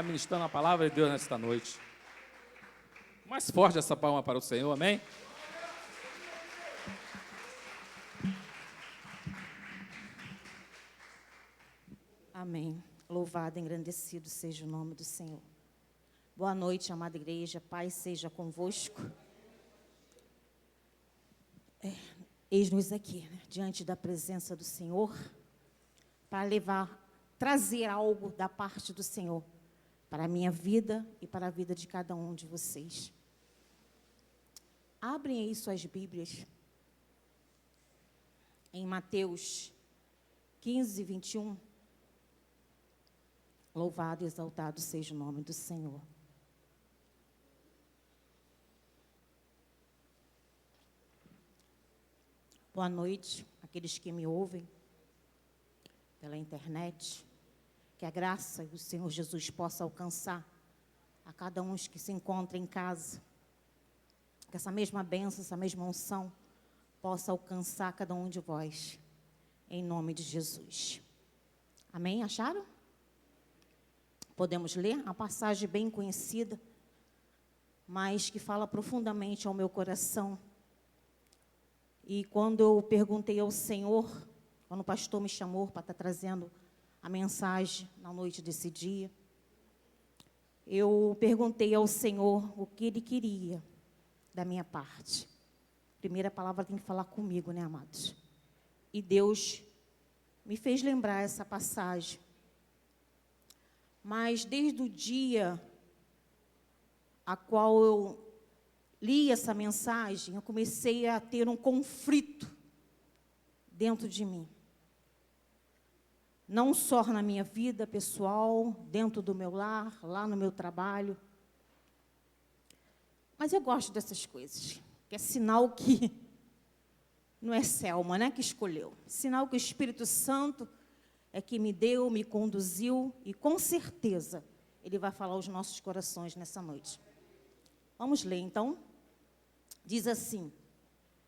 ministrando a palavra de Deus nesta noite. Mais forte essa palma para o Senhor, amém? Amém. Louvado e engrandecido seja o nome do Senhor. Boa noite, amada igreja. Paz seja convosco. Eis-nos aqui, diante da presença do Senhor, para trazer algo da parte do Senhor para a minha vida e para a vida de cada um de vocês. Abrem aí suas Bíblias em Mateus 15, 21. Louvado e exaltado seja o nome do Senhor. Boa noite, aqueles que me ouvem pela internet. Que a graça do Senhor Jesus possa alcançar a cada um que se encontra em casa. Que essa mesma bênção, essa mesma unção possa alcançar cada um de vós. Em nome de Jesus. Amém? Acharam? Podemos ler uma passagem bem conhecida, mas que fala profundamente ao meu coração. E quando eu perguntei ao Senhor, quando o pastor me chamou para estar trazendo a mensagem na noite desse dia, eu perguntei ao Senhor o que Ele queria da minha parte. Primeira palavra tem que falar comigo, né, amados? E Deus me fez lembrar essa passagem. Mas desde o dia a qual eu li essa mensagem, eu comecei a ter um conflito dentro de mim. Não só na minha vida pessoal, dentro do meu lar, lá no meu trabalho. Mas eu gosto dessas coisas, que é sinal que não é Selma, né, que escolheu. Sinal que o Espírito Santo é que me deu, me conduziu, e com certeza Ele vai falar aos nossos corações nessa noite. Vamos ler, então. Diz assim: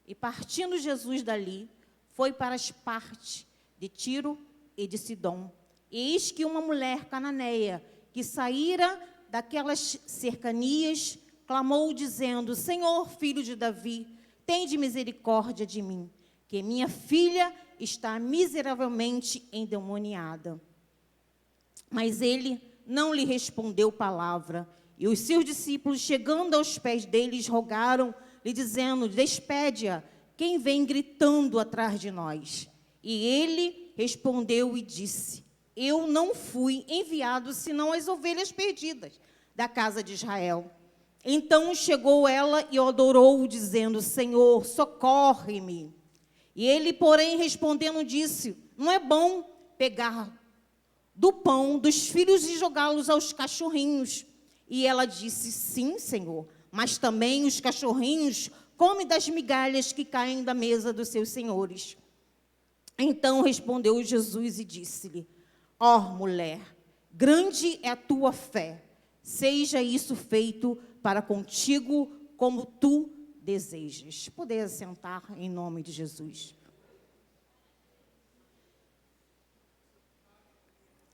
E partindo Jesus dali, foi para as partes de Tiro e de Sidom. E eis que uma mulher cananeia, que saíra daquelas cercanias, clamou dizendo: Senhor, filho de Davi, tende misericórdia de mim, que minha filha está miseravelmente endemoniada. Mas ele não lhe respondeu palavra. E os seus discípulos, chegando aos pés deles, rogaram-lhe, dizendo: Despede-a, quem vem gritando atrás de nós? E ele respondeu e disse: Eu não fui enviado senão as ovelhas perdidas da casa de Israel. Então chegou ela e o adorou, dizendo: Senhor, socorre-me. E ele, porém, respondendo, disse: Não é bom pegar do pão dos filhos e jogá-los aos cachorrinhos. E ela disse: Sim, Senhor, mas também os cachorrinhos comem das migalhas que caem da mesa dos seus senhores. Então respondeu Jesus e disse-lhe: Ó mulher, grande é a tua fé, seja isso feito para contigo como tu desejas. Poder assentar em nome de Jesus.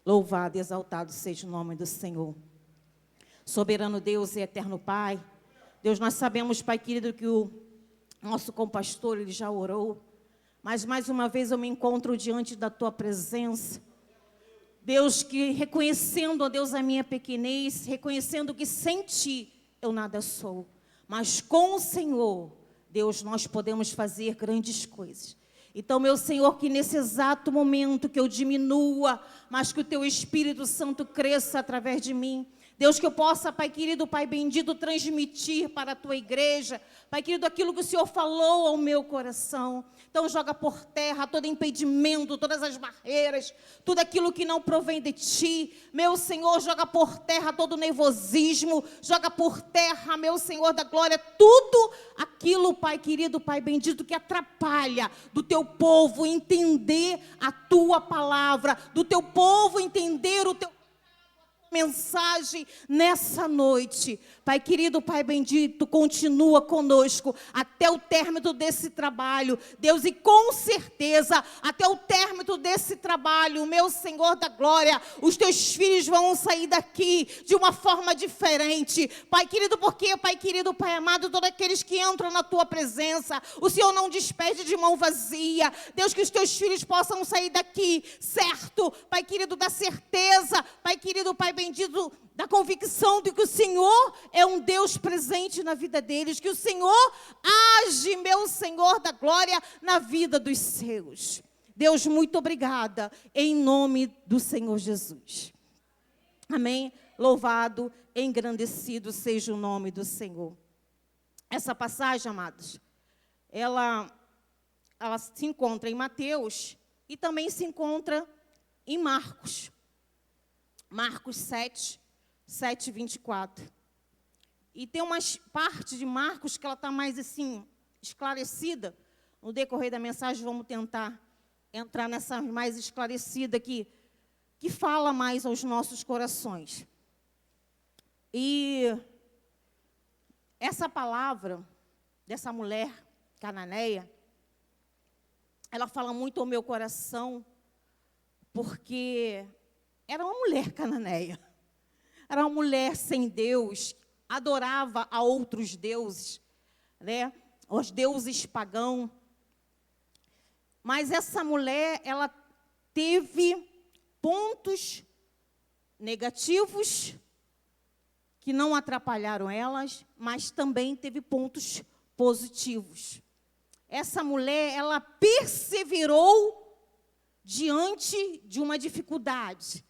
Louvado e exaltado seja o nome do Senhor. Soberano Deus e eterno Pai, Deus, nós sabemos, Pai querido, que o nosso compastor, ele já orou, mas mais uma vez eu me encontro diante da tua presença. Deus, que reconhecendo, ó Deus, a minha pequenez, reconhecendo que sem ti eu nada sou, mas com o Senhor, Deus, nós podemos fazer grandes coisas. Então, meu Senhor, que nesse exato momento que eu diminua, mas que o teu Espírito Santo cresça através de mim. Deus, que eu possa, Pai querido, Pai bendito, transmitir para a tua igreja, Pai querido, aquilo que o Senhor falou ao meu coração. Então, joga por terra todo impedimento, todas as barreiras, tudo aquilo que não provém de ti. Meu Senhor, joga por terra todo nervosismo, joga por terra, meu Senhor da glória, tudo aquilo, Pai querido, Pai bendito, que atrapalha do teu povo entender a tua palavra, do teu povo entender o teu mensagem nessa noite. Pai querido, Pai bendito, continua conosco até o término desse trabalho, Deus, e com certeza, até o término desse trabalho, meu Senhor da glória, os teus filhos vão sair daqui de uma forma diferente, Pai querido, porque, Pai querido, Pai amado, todos aqueles que entram na tua presença, o Senhor não despede de mão vazia, Deus, que os teus filhos possam sair daqui, certo, Pai querido, da certeza, Pai querido, Pai bendito, da convicção de que o Senhor é um Deus presente na vida deles, que o Senhor age, meu Senhor da glória, na vida dos seus. Deus, muito obrigada, em nome do Senhor Jesus. Amém? Louvado, engrandecido seja o nome do Senhor. Essa passagem, amados, ela se encontra em Mateus e também se encontra em Marcos. Marcos 7, 24. E tem uma parte de Marcos que ela está mais assim, esclarecida. No decorrer da mensagem, vamos tentar entrar nessa mais esclarecida que fala mais aos nossos corações. E essa palavra dessa mulher cananeia, ela fala muito ao meu coração, porque era uma mulher cananeia. Era uma mulher sem Deus, adorava a outros deuses, né? Os deuses pagãos. Mas essa mulher, ela teve pontos negativos que não atrapalharam elas, mas também teve pontos positivos. Essa mulher, ela perseverou diante de uma dificuldade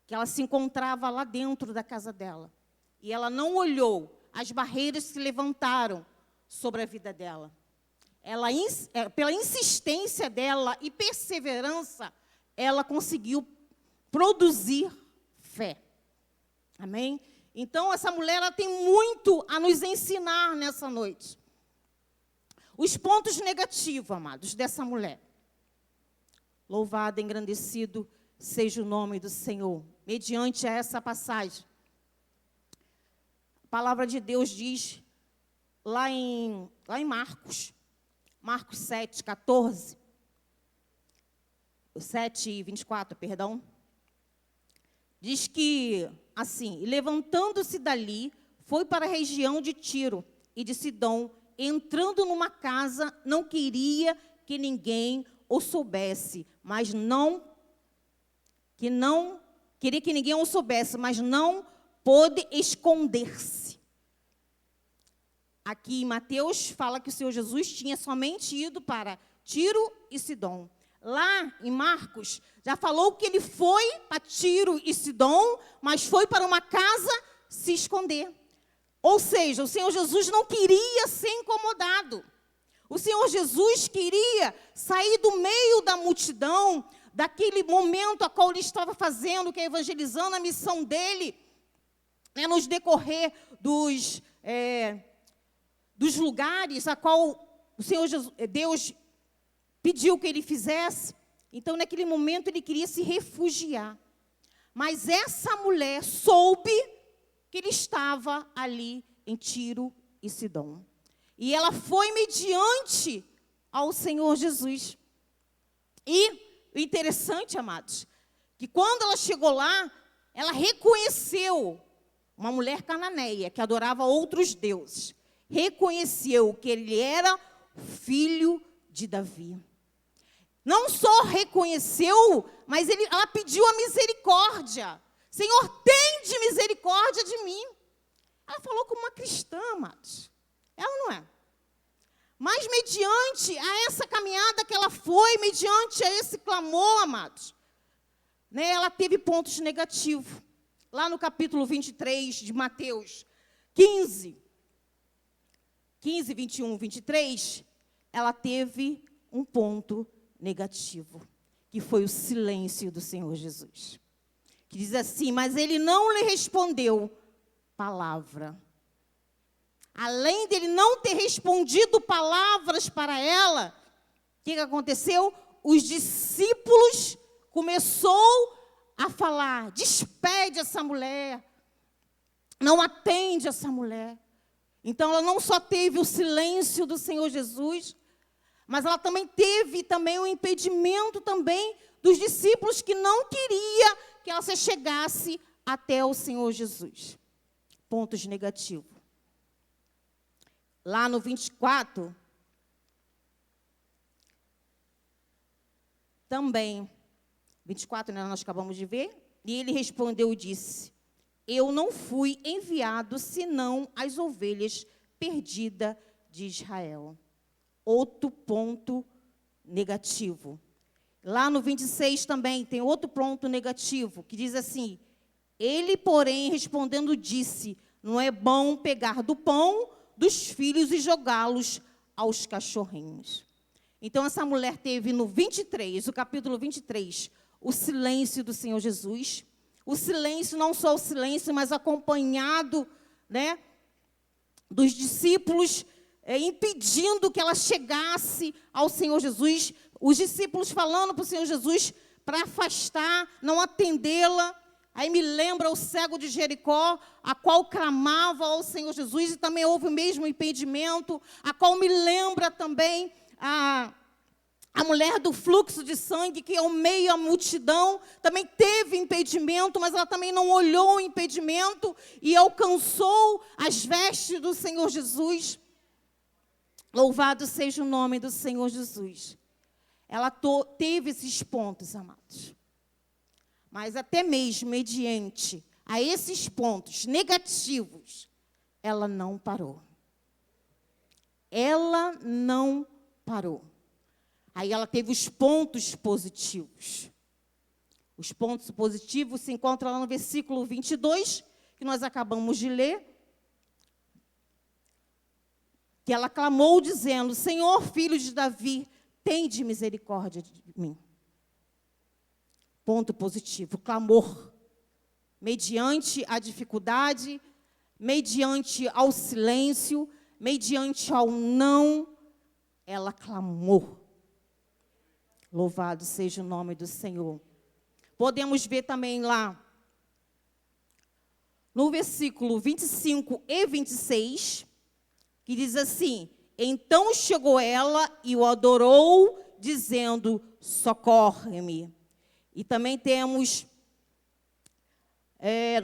que ela se encontrava lá dentro da casa dela. E ela não olhou as barreiras que se levantaram sobre a vida dela. Ela, pela insistência dela e perseverança, ela conseguiu produzir fé. Amém? Então, essa mulher, ela tem muito a nos ensinar nessa noite. Os pontos negativos, amados, dessa mulher. Louvado, engrandecido seja o nome do Senhor. Mediante a essa passagem, a palavra de Deus diz, lá em Marcos 7, 14, 7, 24, perdão, diz que, assim, e levantando-se dali, foi para a região de Tiro e de Sidom, entrando numa casa, não queria que ninguém o soubesse, mas queria que ninguém o soubesse, mas não pôde esconder-se. Aqui em Mateus fala que o Senhor Jesus tinha somente ido para Tiro e Sidom. Lá em Marcos já falou que ele foi para Tiro e Sidom, mas foi para uma casa se esconder. Ou seja, o Senhor Jesus não queria ser incomodado. O Senhor Jesus queria sair do meio da multidão, daquele momento a qual ele estava fazendo, que é evangelizando a missão dele, né, nos decorrer dos lugares a qual o Senhor Jesus, Deus pediu que ele fizesse. Então, naquele momento, ele queria se refugiar. Mas essa mulher soube que ele estava ali em Tiro e Sidom. E ela foi mediante ao Senhor Jesus. E o interessante, amados, que quando ela chegou lá, ela reconheceu uma mulher cananeia que adorava outros deuses. Reconheceu que ele era filho de Davi. Não só reconheceu, mas ela pediu a misericórdia. Senhor, tende misericórdia de mim. Ela falou como uma cristã, amados. Ela não é. Mas mediante a essa caminhada que ela foi, mediante a esse clamor, amados, né, ela teve pontos negativos. Lá no capítulo 23 de Mateus 15, 21, 23, ela teve um ponto negativo, que foi o silêncio do Senhor Jesus. Que diz assim, mas ele não lhe respondeu palavra. Além dele não ter respondido palavras para ela, o que aconteceu? Os discípulos começou a falar: despede essa mulher, não atende essa mulher. Então, ela não só teve o silêncio do Senhor Jesus, mas ela também teve o impedimento também dos discípulos que não queria que ela se chegasse até o Senhor Jesus. Pontos negativos. Lá no 24, também, 24, né, nós acabamos de ver, e ele respondeu e disse: eu não fui enviado senão as ovelhas perdidas de Israel. Outro ponto negativo. Lá no 26 também tem outro ponto negativo, que diz assim: ele, porém, respondendo, disse: não é bom pegar do pão dos filhos e jogá-los aos cachorrinhos. Então, essa mulher teve no 23, o capítulo 23, o silêncio do Senhor Jesus. O silêncio, não só o silêncio, mas acompanhado, né, dos discípulos, impedindo que ela chegasse ao Senhor Jesus. Os discípulos falando para o Senhor Jesus para afastar, não atendê-la. Aí me lembra o cego de Jericó, a qual clamava ao Senhor Jesus, e também houve o mesmo impedimento, a qual me lembra também a mulher do fluxo de sangue, que ao meio da multidão também teve impedimento, mas ela também não olhou o impedimento e alcançou as vestes do Senhor Jesus. Louvado seja o nome do Senhor Jesus. Ela teve esses pontos, amados. Mas até mesmo mediante a esses pontos negativos, ela não parou. Ela não parou. Aí ela teve os pontos positivos. Os pontos positivos se encontram lá no versículo 22, que nós acabamos de ler. Que ela clamou dizendo: Senhor, filho de Davi, tende misericórdia de mim. Ponto positivo, clamor. Mediante a dificuldade, mediante ao silêncio, mediante ao não, ela clamou. Louvado seja o nome do Senhor. Podemos ver também lá, no versículo 25 e 26, que diz assim: então chegou ela e o adorou, dizendo: socorre-me. E também temos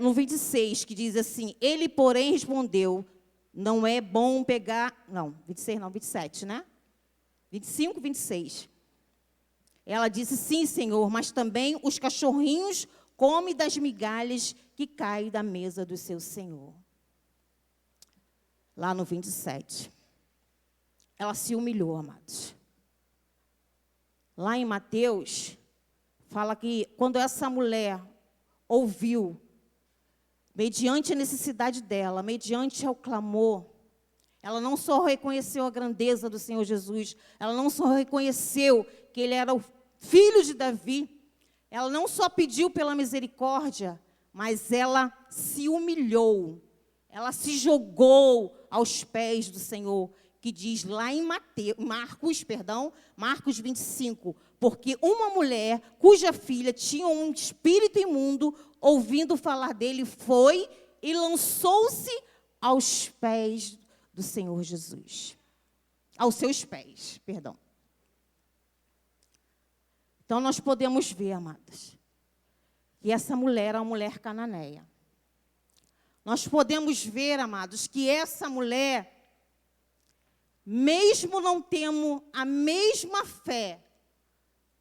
no 26, que diz assim: ele, porém, respondeu: não é bom pegar... Não, 26 não, 27, né? 25, 26. Ela disse: sim, Senhor, mas também os cachorrinhos comem das migalhas que caem da mesa do seu Senhor. Lá no 27. Ela se humilhou, amados. Lá em Mateus, fala que quando essa mulher ouviu, mediante a necessidade dela, mediante ao clamor, ela não só reconheceu a grandeza do Senhor Jesus, ela não só reconheceu que ele era o filho de Davi, ela não só pediu pela misericórdia, mas ela se humilhou, ela se jogou aos pés do Senhor, que diz lá em Marcos 25, porque uma mulher cuja filha tinha um espírito imundo, ouvindo falar dele, foi e lançou-se aos pés do Senhor Jesus. Aos seus pés, perdão. Então, nós podemos ver, amadas, que essa mulher é uma mulher cananeia. Nós podemos ver, amados, que essa mulher, mesmo não tendo a mesma fé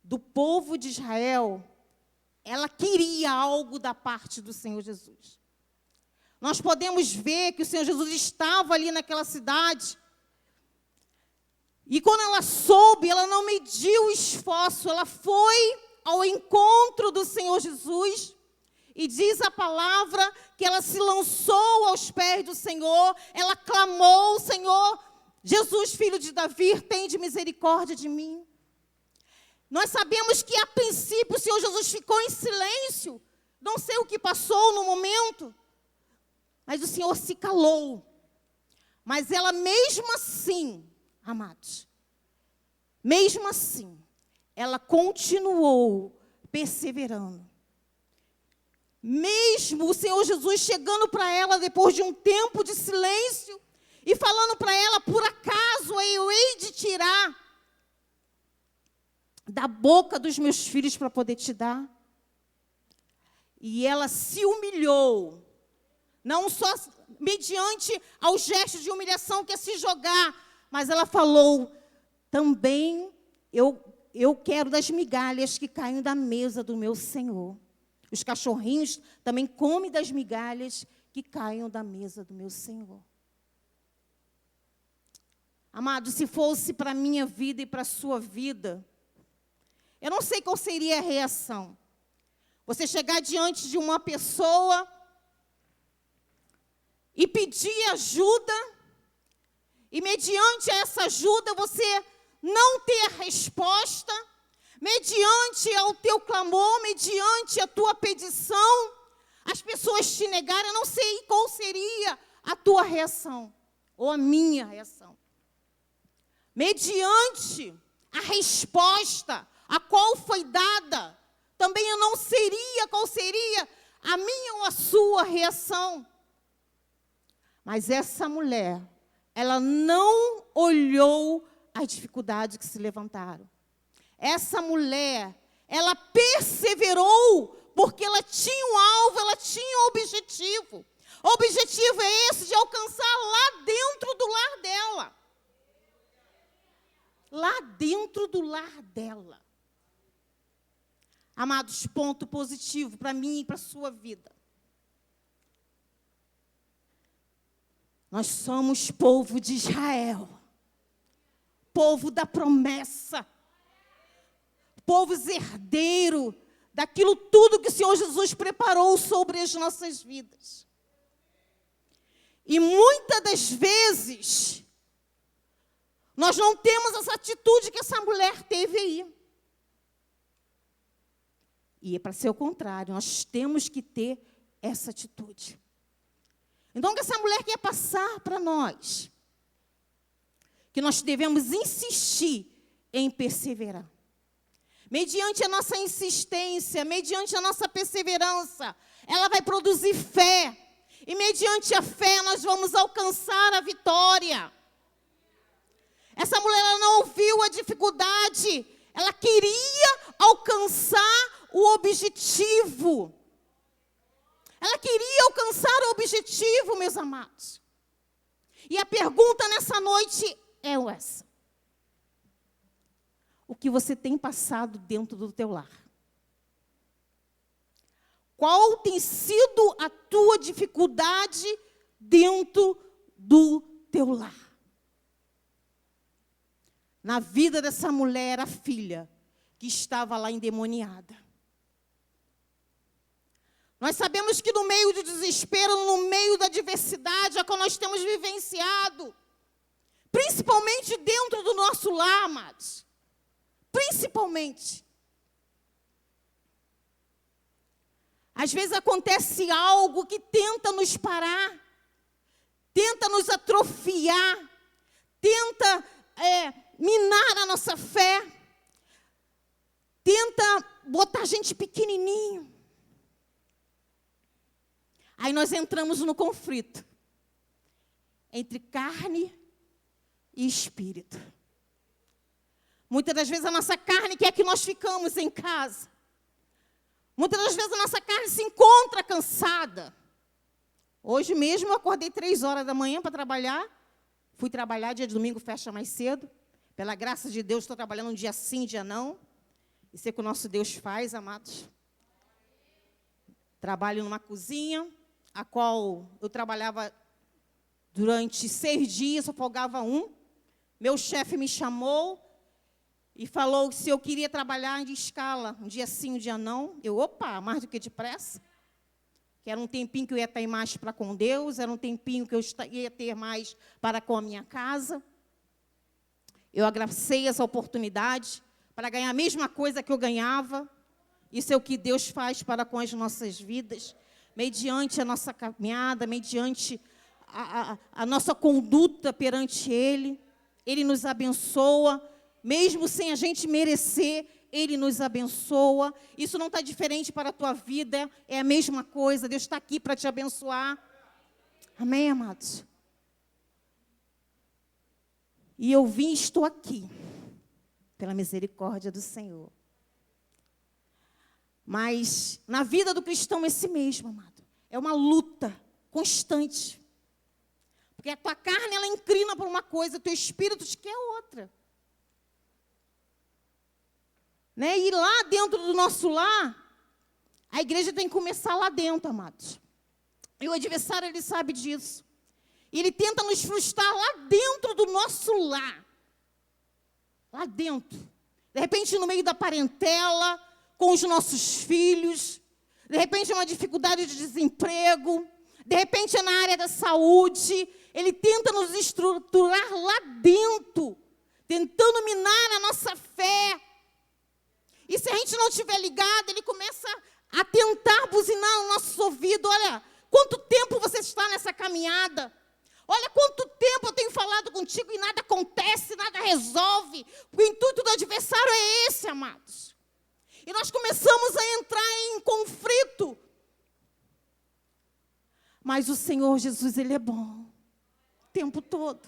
do povo de Israel, ela queria algo da parte do Senhor Jesus. Nós podemos ver que o Senhor Jesus estava ali naquela cidade, e quando ela soube, ela não mediu o esforço, ela foi ao encontro do Senhor Jesus, e diz a palavra que ela se lançou aos pés do Senhor, ela clamou: Senhor, Jesus, filho de Davi, tende misericórdia de mim. Nós sabemos que, a princípio, o Senhor Jesus ficou em silêncio. Não sei o que passou no momento, mas o Senhor se calou. Mas ela, mesmo assim, amados, mesmo assim, ela continuou perseverando. mesmo o Senhor Jesus chegando para ela depois de um tempo de silêncio e falando para ela, por acaso eu hei de tirar da boca dos meus filhos para poder te dar? E ela se humilhou, não só mediante ao gesto de humilhação que é se jogar, mas ela falou, também eu quero das migalhas que caem da mesa do meu Senhor. Os cachorrinhos também comem das migalhas que caem da mesa do meu Senhor. Amado, se fosse para a minha vida e para a sua vida, eu não sei qual seria a reação. Você chegar diante de uma pessoa e pedir ajuda, e mediante essa ajuda você não ter a resposta, mediante ao teu clamor, mediante a tua petição, as pessoas te negarem, eu não sei qual seria a tua reação, ou a minha reação. Mediante a resposta a qual foi dada, também eu não seria qual seria a minha ou a sua reação. Mas essa mulher, ela não olhou as dificuldades que se levantaram. Essa mulher, ela perseverou, porque ela tinha um alvo, ela tinha um objetivo. O objetivo é esse, de alcançar lá dentro do lar dela. Lá dentro do lar dela. Amados, ponto positivo para mim e para a sua vida. Nós somos povo de Israel. Povo da promessa. Povo herdeiro daquilo tudo que o Senhor Jesus preparou sobre as nossas vidas. E muitas das vezes, nós não temos essa atitude que essa mulher teve aí. E é para ser o contrário, nós temos que ter essa atitude. Então, o que essa mulher quer passar para nós? Que nós devemos insistir em perseverar. Mediante a nossa insistência, mediante a nossa perseverança, ela vai produzir fé. E mediante a fé, nós vamos alcançar a vitória. Essa mulher, ela não ouviu a dificuldade, ela queria alcançar o objetivo. Ela queria alcançar o objetivo, meus amados. E a pergunta nessa noite é essa: o que você tem passado dentro do teu lar? Qual tem sido a tua dificuldade dentro do teu lar? Na vida dessa mulher, a filha que estava lá endemoniada. Nós sabemos que no meio do desespero, no meio da adversidade, é o que nós temos vivenciado. Principalmente dentro do nosso lar, amados. Principalmente. Às vezes acontece algo que tenta nos parar, tenta nos atrofiar, tenta minar a nossa fé, tenta botar a gente pequenininho. Aí nós entramos no conflito entre carne e espírito. Muitas das vezes a nossa carne quer que nós ficamos em casa. Muitas das vezes a nossa carne se encontra cansada. Hoje mesmo eu acordei 3 horas da manhã para trabalhar. Fui trabalhar, dia de domingo fecha mais cedo. Pela graça de Deus, estou trabalhando um dia sim, dia não. Isso é o que o nosso Deus faz, amados. Trabalho numa cozinha, a qual eu trabalhava durante 6 dias, só folgava 1. Meu chefe me chamou e falou se eu queria trabalhar em escala, um dia sim, um dia não. Eu, opa, mais do que depressa. Que era um tempinho que eu ia estar mais para com Deus, era um tempinho que eu ia ter mais para com a minha casa. Eu abracei essa oportunidade para ganhar a mesma coisa que eu ganhava. Isso é o que Deus faz para com as nossas vidas, mediante a nossa caminhada, mediante a nossa conduta perante Ele. Ele nos abençoa, mesmo sem a gente merecer, Ele nos abençoa. Isso não está diferente para a tua vida, é a mesma coisa. Deus está aqui para te abençoar. Amém, amados? E eu vim e estou aqui, pela misericórdia do Senhor. Mas na vida do cristão é assim mesmo, amado. É uma luta constante. Porque a tua carne, ela inclina para uma coisa, o teu espírito quer outra. Né? E lá dentro do nosso lar, a igreja tem que começar lá dentro, amados. E o adversário, ele sabe disso. E ele tenta nos frustrar lá dentro do nosso lar. Lá dentro. De repente, no meio da parentela, com os nossos filhos. De repente, é uma dificuldade de desemprego. De repente, é na área da saúde. Ele tenta nos estruturar lá dentro. Tentando minar a nossa fé. E se a gente não estiver ligado, ele começa a tentar buzinar no nosso ouvido. Olha, quanto tempo você está nessa caminhada? Olha quanto tempo eu tenho falado contigo e nada acontece, nada resolve. O intuito do adversário é esse, amados. E nós começamos a entrar em conflito. Mas o Senhor Jesus, Ele é bom. O tempo todo.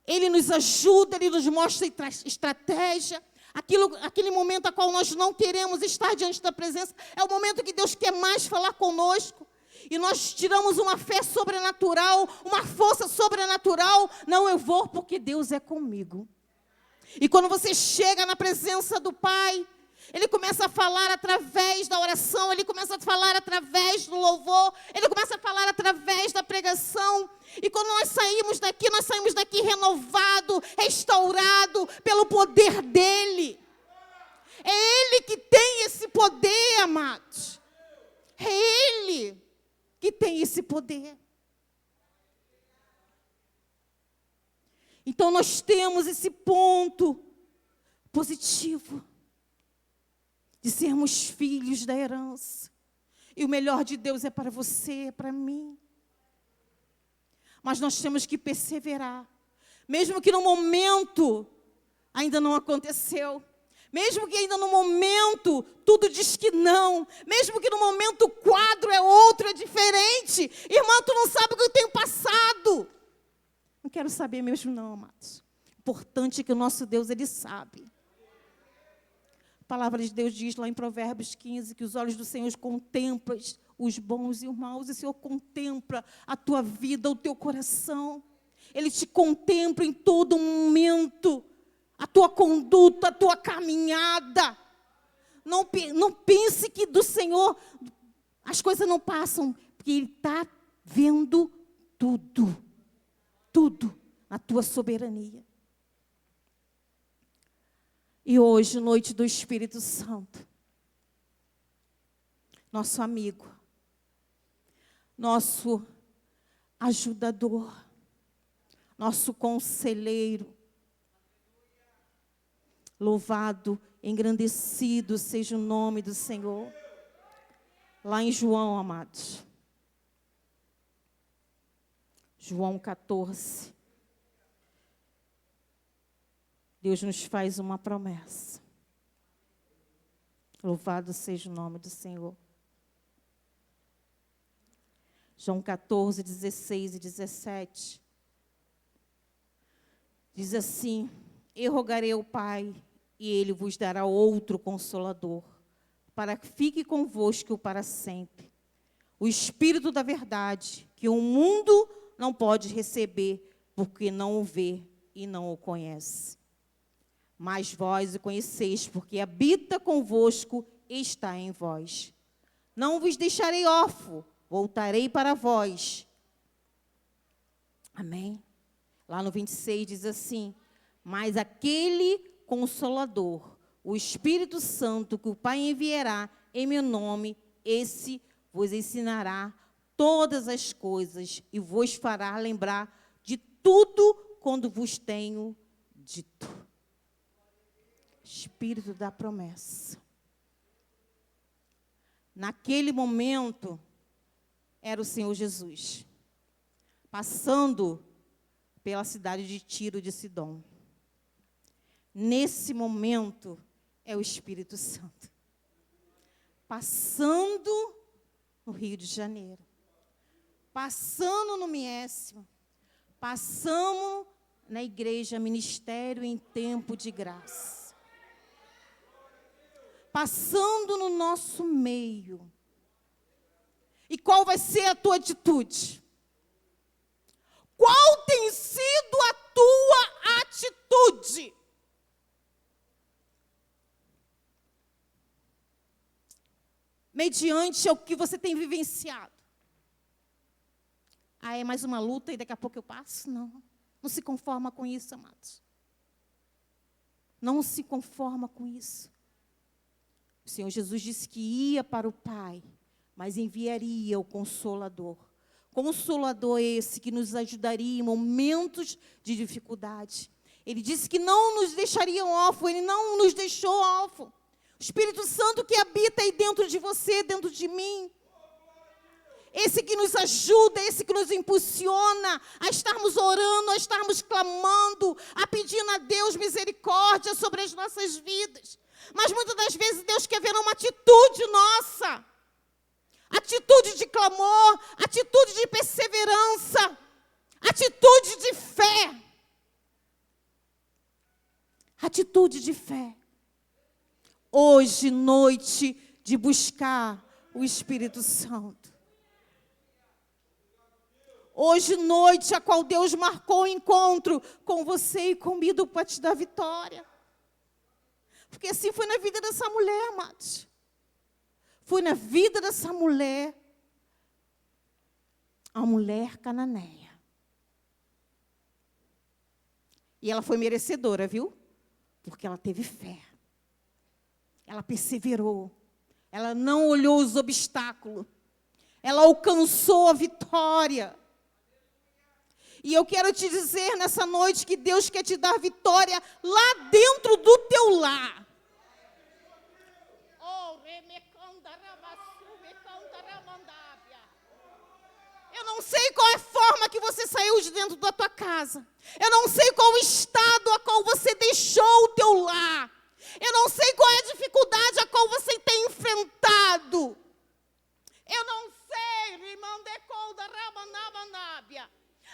Ele nos ajuda, Ele nos mostra estratégia. Aquele momento a qual nós não queremos estar diante da presença, é o momento que Deus quer mais falar conosco. E nós tiramos uma fé sobrenatural, uma força sobrenatural. Não, eu vou porque Deus é comigo. E quando você chega na presença do Pai, Ele começa a falar através da oração, Ele começa a falar através do louvor, Ele começa a falar através da pregação. E quando nós saímos daqui renovado, restaurado pelo poder dEle. É Ele que tem esse poder, amados. É Ele que tem esse poder. Então nós temos esse ponto positivo de sermos filhos da herança. E o melhor de Deus é para você, é para mim. Mas nós temos que perseverar. Mesmo que no momento ainda não aconteceu. Mesmo que ainda no momento tudo diz que não. Mesmo que no momento o quadro é outro, é diferente. Irmã, tu não sabe o que eu tenho passado. Não quero saber mesmo não, amados. Importante é que o nosso Deus, Ele sabe. A palavra de Deus diz lá em Provérbios 15, que os olhos do Senhor contemplam os bons e os maus. E o Senhor contempla a tua vida, o teu coração. Ele te contempla em todo momento. A tua conduta, a tua caminhada. Não pense que do Senhor as coisas não passam, porque Ele está vendo tudo. Tudo na tua soberania. E hoje, noite do Espírito Santo, nosso amigo, nosso ajudador, nosso conselheiro, louvado, engrandecido seja o nome do Senhor. Lá em João, amados. João 14. Deus nos faz uma promessa. Louvado seja o nome do Senhor. João 14, 16 e 17. Diz assim: Eu rogarei ao Pai, e Ele vos dará outro Consolador, para que fique convosco para sempre. O Espírito da verdade, que o mundo não pode receber, porque não o vê e não o conhece. Mas vós o conheceis, porque habita convosco e está em vós. Não vos deixarei órfão, voltarei para vós. Amém? Lá no 26 diz assim: Mas aquele Consolador, o Espírito Santo, que o Pai enviará em meu nome, esse vos ensinará todas as coisas e vos fará lembrar de tudo quando vos tenho dito. Espírito da promessa. Naquele momento, era o Senhor Jesus, passando pela cidade de Tiro de Sidom. nesse momento, é o Espírito Santo. Passando no Rio de Janeiro. Passando no Miésimo. Passamos na igreja, ministério em tempo de graça. Passando no nosso meio. E qual vai ser a tua atitude? Qual tem sido a tua atitude? Mediante o que você tem vivenciado. Ah, é mais uma luta e daqui a pouco eu passo? Não. Não se conforma com isso, amados. Não se conforma com isso. O Senhor Jesus disse que ia para o Pai, mas enviaria o Consolador. Consolador esse que nos ajudaria em momentos de dificuldade. Ele disse que não nos deixaria órfãos, Ele não nos deixou órfãos. O Espírito Santo que habita aí dentro de você, dentro de mim. Esse que nos ajuda, esse que nos impulsiona a estarmos orando, a estarmos clamando, a pedindo a Deus misericórdia sobre as nossas vidas. Mas muitas das vezes Deus quer ver uma atitude nossa. Atitude de clamor, atitude de perseverança, atitude de fé. Atitude de fé. Hoje, noite de buscar o Espírito Santo. Hoje, noite, a qual Deus marcou o encontro com você e comigo para te dar vitória. Porque assim foi na vida dessa mulher, amados. Foi na vida dessa mulher, a mulher cananeia. E ela foi merecedora, viu? Porque ela teve fé. Ela perseverou. Ela não olhou os obstáculos. Ela alcançou a vitória. E eu quero te dizer nessa noite que Deus quer te dar vitória lá dentro do teu lar. Eu não sei qual é a forma que você saiu de dentro da tua casa. Eu não sei qual o estado a qual você deixou o teu lar. Eu não sei qual é a dificuldade a qual você tem enfrentado. Eu não sei,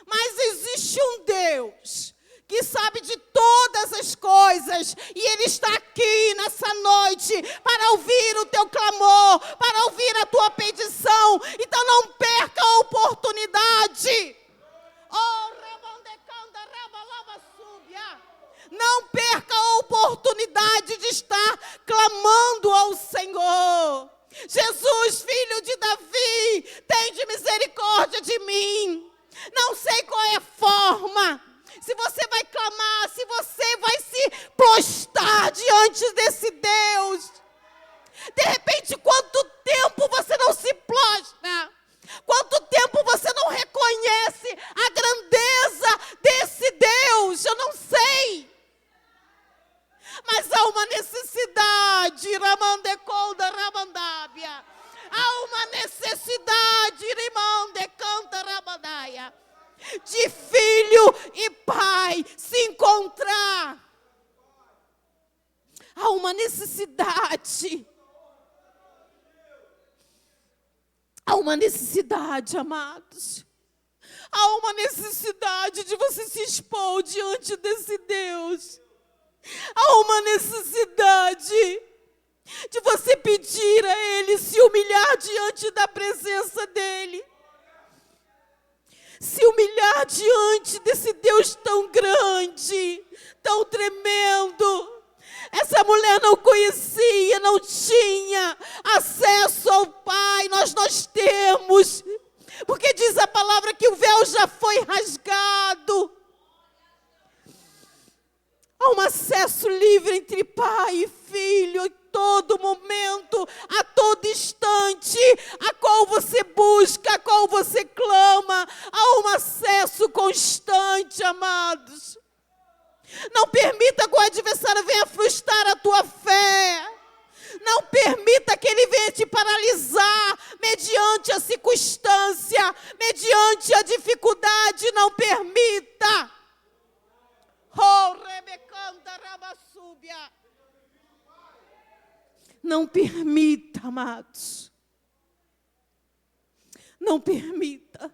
mas existe um Deus que sabe de todas as coisas, e Ele está aqui nessa noite para ouvir o teu clamor, para ouvir a tua petição. Então não perca a oportunidade. Não perca a oportunidade de estar clamando ao Senhor. Jesus, filho de Davi, tende misericórdia de mim. Não sei qual é a forma. Se você vai clamar, se você vai se prostrar diante desse Deus. De repente, quanto tempo você não se prostra? Quanto tempo você não reconhece a grandeza desse Deus? Eu não sei. Mas há uma necessidade, Ramandecolda Ramandábia. Há uma necessidade, Rimandecanta Ramandaia, de filho e pai se encontrar. Há uma necessidade. Há uma necessidade, amados. Há uma necessidade de você se expor diante desse Deus. Há uma necessidade de você pedir a Ele, se humilhar diante da presença dEle. Se humilhar diante desse Deus tão grande, tão tremendo. Essa mulher não conhecia, não tinha acesso ao Pai. Nós temos, porque diz a palavra que o véu já foi rasgado. Há um acesso livre entre pai e filho, em todo momento, a todo instante, a qual você busca, a qual você clama. Há um acesso constante, amados. Não permita que o adversário venha frustrar a tua fé. Não permita que ele venha te paralisar mediante a circunstância, mediante a dificuldade. Não permita. Oh, Rebecanda Rabassu. Súbia. Não permita, amados. Não permita.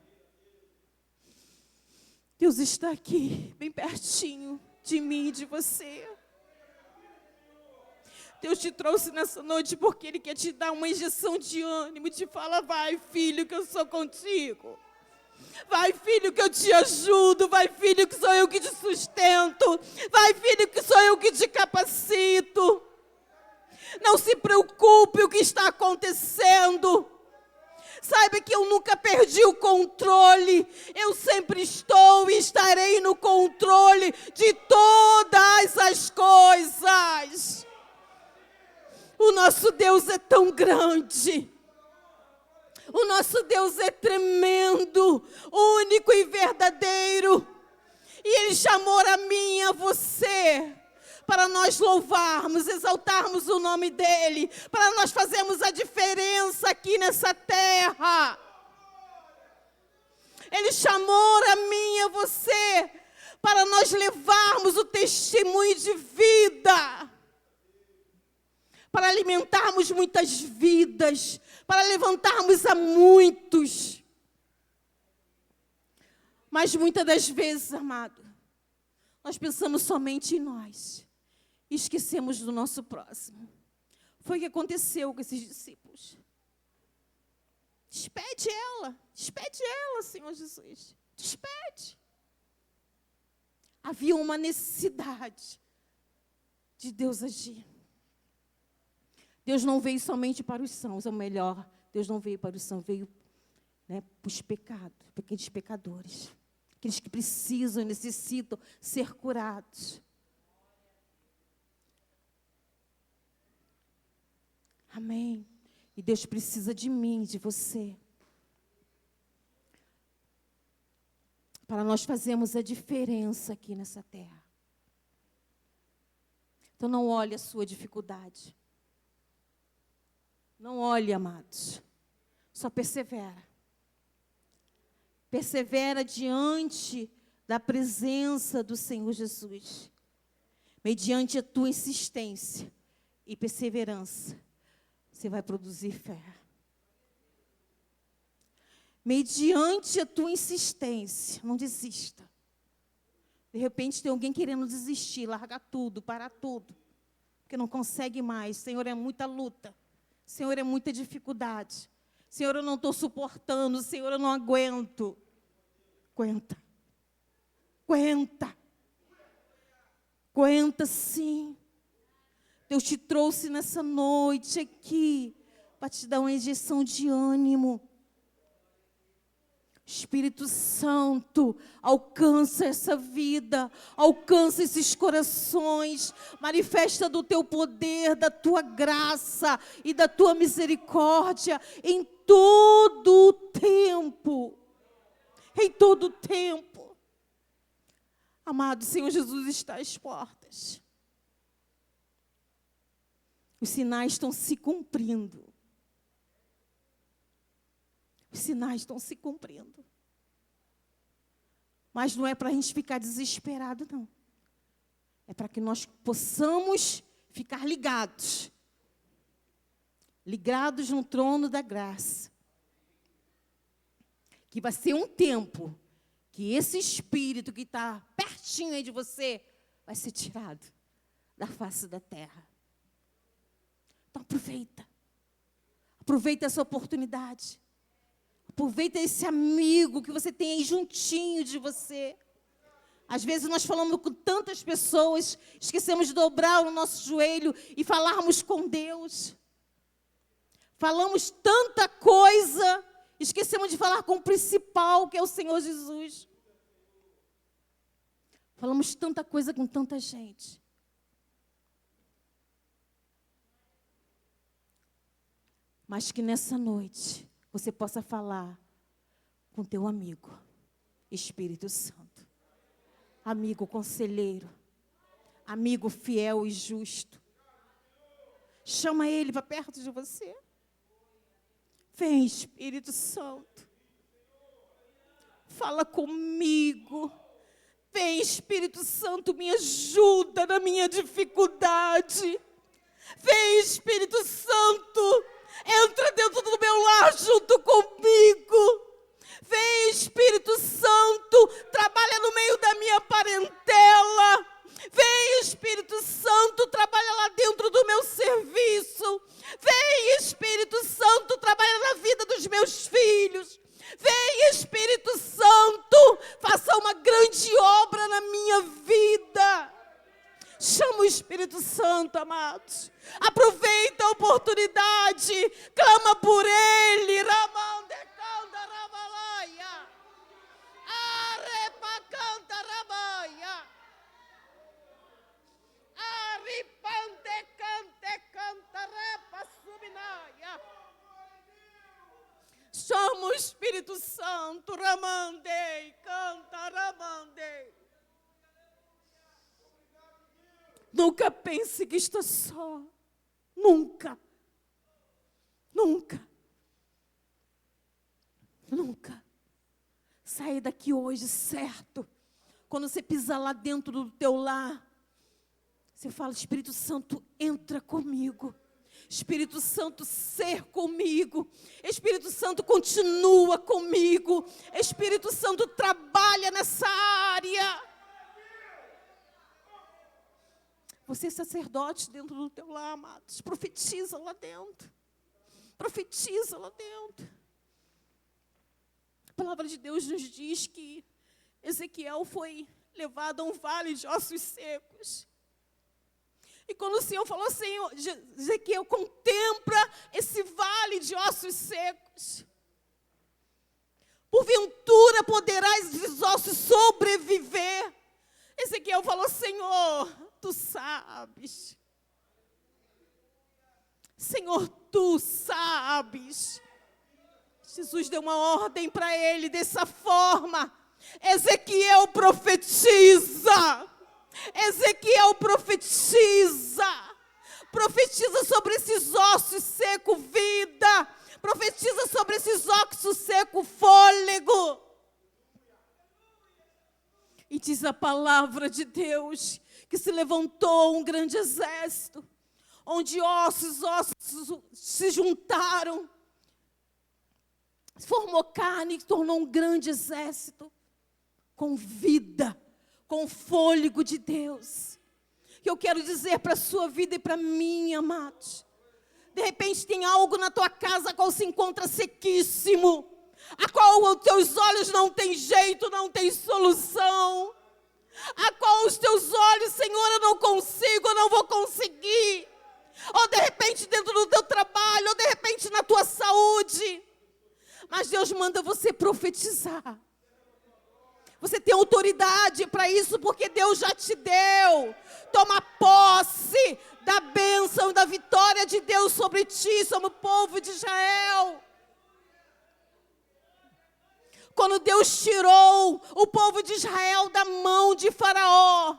Deus está aqui, bem pertinho de mim e de você. Deus te trouxe nessa noite porque Ele quer te dar uma injeção de ânimo, te fala, vai, filho, que eu sou contigo. Vai, filho, que eu te ajudo. Vai, filho, que sou eu que te sustento. Vai, filho, que sou eu que te capacito. Não se preocupe o que está acontecendo. Saiba que eu nunca perdi o controle. Eu sempre estou e estarei no controle de todas as coisas. O nosso Deus é tão grande. O nosso Deus é tremendo, único e verdadeiro. E Ele chamou a mim e a você para nós louvarmos, exaltarmos o nome dEle, para nós fazermos a diferença aqui nessa terra. Ele chamou a mim e a você para nós levarmos o testemunho de vida, para alimentarmos muitas vidas, para levantarmos a muitos. Mas muitas das vezes, amado, nós pensamos somente em nós e esquecemos do nosso próximo. Foi o que aconteceu com esses discípulos. Despede ela, Senhor Jesus, despede. Havia uma necessidade de Deus agir. Deus não veio somente para os sãos, ou melhor, Deus não veio para os sãos, veio para os pecados, para aqueles pecadores, aqueles que precisam, necessitam ser curados. Amém. E Deus precisa de mim, de você, para nós fazermos a diferença aqui nessa terra. Então não olhe a sua dificuldade. Não olhe, amados, só persevera. Persevera diante da presença do Senhor Jesus. Mediante a tua insistência e perseverança, você vai produzir fé. Mediante a tua insistência, não desista. De repente tem alguém querendo desistir, largar tudo, parar tudo, porque não consegue mais. Senhor, é muita luta. Senhor, é muita dificuldade. Senhor, eu não estou suportando. Senhor, eu não aguento. Aguenta sim. Deus te trouxe nessa noite aqui para te dar uma injeção de ânimo. Espírito Santo, alcança essa vida, alcança esses corações, manifesta do teu poder, da tua graça e da tua misericórdia em todo o tempo. Em todo o tempo. Amado, Senhor Jesus está às portas. Os sinais estão se cumprindo. Os sinais estão se cumprindo. Mas não é para a gente ficar desesperado, não. É para que nós possamos ficar ligados. Ligados no trono da graça. Que vai ser um tempo que esse espírito que está pertinho aí de você vai ser tirado da face da terra. Então aproveita. Aproveita essa oportunidade. Aproveita esse amigo que você tem aí juntinho de você. Às vezes nós falamos com tantas pessoas, esquecemos de dobrar o nosso joelho e falarmos com Deus. Falamos tanta coisa, esquecemos de falar com o principal, que é o Senhor Jesus. Falamos tanta coisa com tanta gente. Mas que nessa noite você possa falar com teu amigo, Espírito Santo. Amigo conselheiro, amigo fiel e justo. Chama ele para perto de você. Vem, Espírito Santo. Fala comigo. Vem, Espírito Santo, me ajuda na minha dificuldade. Vem, Espírito Santo, entra dentro do meu lar junto comigo. Vem, Espírito Santo, trabalha no meio da minha parentela. Vem, Espírito Santo, trabalha lá dentro do meu serviço. Vem, Espírito Santo, trabalha na vida dos meus filhos. Vem, Espírito Santo, faça uma grande obra na minha vida. Chama o Espírito Santo, amados. Aproveita a oportunidade. Clama por Ele. Ramandecanda Ramalaia. Arepacanta Rabaia. Aripandecante Cantarepa Subinaia. Chama o Espírito Santo. Ramandei, canta Ramandei. Nunca pense que está só. Nunca. Nunca. Nunca. Saia daqui hoje, certo? Quando você pisar lá dentro do teu lar, você fala, Espírito Santo, entra comigo. Espírito Santo, ser comigo. Espírito Santo, continua comigo. Espírito Santo, trabalha nessa área. Você é sacerdote dentro do teu lar, amados. Profetiza lá dentro. Profetiza lá dentro. A palavra de Deus nos diz que Ezequiel foi levado a um vale de ossos secos. E quando o Senhor falou assim, Ezequiel, contempla esse vale de ossos secos. Porventura poderás esses ossos sobreviver. Ezequiel falou, Senhor, Tu sabes. Senhor, Tu sabes. Jesus deu uma ordem para ele dessa forma. Ezequiel profetiza. Ezequiel profetiza. Profetiza sobre esses ossos secos vida. Profetiza sobre esses ossos secos fôlego. E diz a palavra de Deus que se levantou um grande exército, onde ossos se juntaram, formou carne e tornou um grande exército, com vida, com fôlego de Deus. Que eu quero dizer para a sua vida e para a minha, amados. De repente tem algo na tua casa a qual se encontra sequíssimo, a qual os teus olhos não têm jeito, não têm solução, a qual os teus olhos, Senhor, eu não consigo, eu não vou conseguir, ou de repente dentro do teu trabalho, ou de repente na tua saúde, mas Deus manda você profetizar. Você tem autoridade para isso, porque Deus já te deu. Toma posse da bênção, da vitória de Deus sobre ti, sobre o povo de Israel. Quando Deus tirou o povo de Israel da mão de Faraó,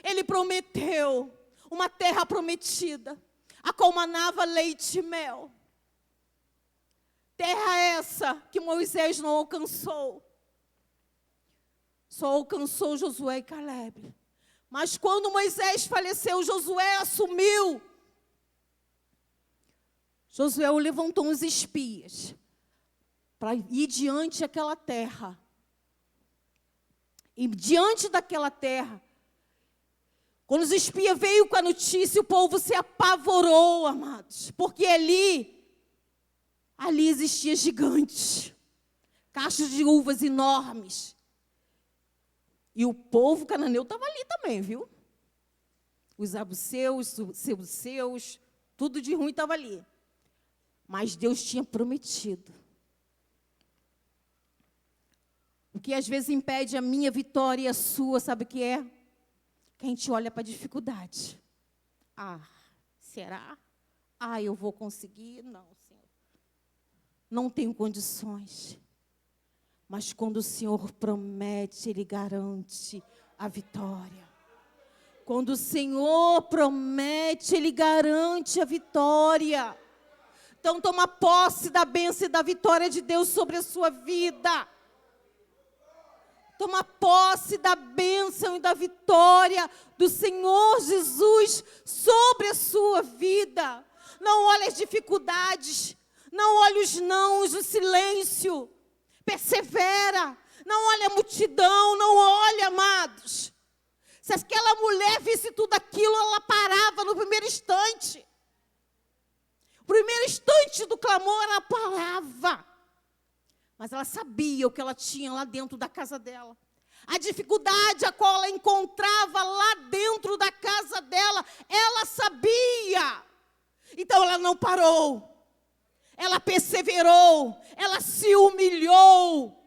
Ele prometeu uma terra prometida, a qual manava leite e mel. Terra essa que Moisés não alcançou. Só alcançou Josué e Caleb. Mas quando Moisés faleceu, Josué assumiu. Josué levantou uns espias para ir diante daquela terra. E diante daquela terra, quando os espias veio com a notícia, o povo se apavorou, amados. Porque ali existia gigantes, cachos de uvas enormes. E o povo cananeu estava ali também, viu? Os abuseus, os seus, tudo de ruim estava ali. Mas Deus tinha prometido. O que às vezes impede a minha vitória e a sua, sabe o que é? Que a gente olha para a dificuldade. Ah, será? Ah, eu vou conseguir? Não, Senhor. Não tenho condições. Mas quando o Senhor promete, Ele garante a vitória. Quando o Senhor promete, Ele garante a vitória. Então toma posse da bênção e da vitória de Deus sobre a sua vida. Toma posse da bênção e da vitória do Senhor Jesus sobre a sua vida. Não olhe as dificuldades, não olhe os nãos, o silêncio. Persevera, não olhe a multidão, não olhe, amados. Se aquela mulher visse tudo aquilo, ela parava no primeiro instante. O primeiro instante do clamor, ela parava. Mas ela sabia o que ela tinha lá dentro da casa dela. A dificuldade a qual ela encontrava lá dentro da casa dela, ela sabia. Então ela não parou. Ela perseverou. Ela se humilhou.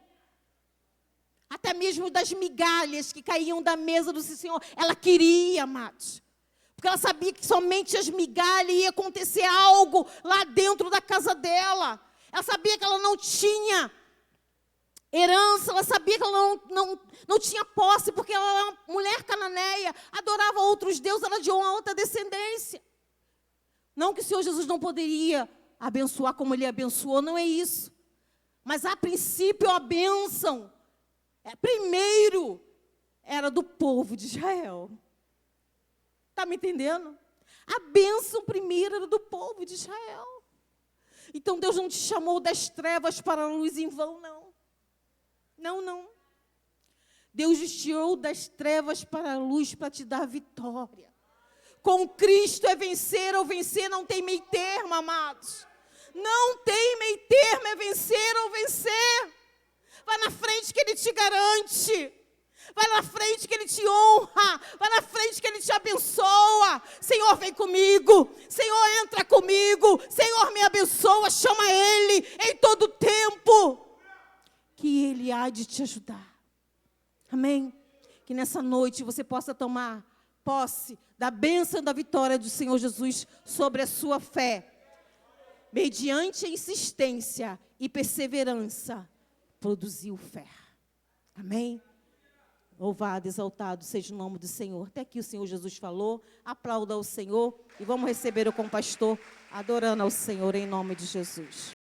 Até mesmo das migalhas que caíam da mesa do Senhor. Ela queria, amados. Porque ela sabia que somente as migalhas ia acontecer algo lá dentro da casa dela. Ela sabia que ela não tinha herança, ela sabia que ela não tinha posse, porque ela era uma mulher cananeia, adorava outros deuses, ela de uma outra descendência. Não que o Senhor Jesus não poderia abençoar como Ele abençoou, não é isso. Mas a princípio a bênção, primeiro, era do povo de Israel. Está me entendendo? A bênção primeiro era do povo de Israel. Então Deus não te chamou das trevas para a luz em vão, não. Não. Deus te tirou das trevas para a luz para te dar vitória. Com Cristo é vencer ou vencer, não tem meio termo, amados. Não tem meio termo, é vencer ou vencer. Vai na frente que Ele te garante. Vai na frente que Ele te honra. Vai na frente que Ele te abençoa. Senhor, vem comigo. Senhor, entra comigo. Senhor, me abençoa. Chama Ele em todo tempo. Que Ele há de te ajudar. Amém? Que nessa noite você possa tomar posse da bênção e da vitória do Senhor Jesus sobre a sua fé. Mediante a insistência e perseverança, produziu fé. Amém? Louvado, exaltado seja o nome do Senhor. Até aqui o Senhor Jesus falou. Aplauda ao Senhor e vamos receber o compastor adorando ao Senhor em nome de Jesus.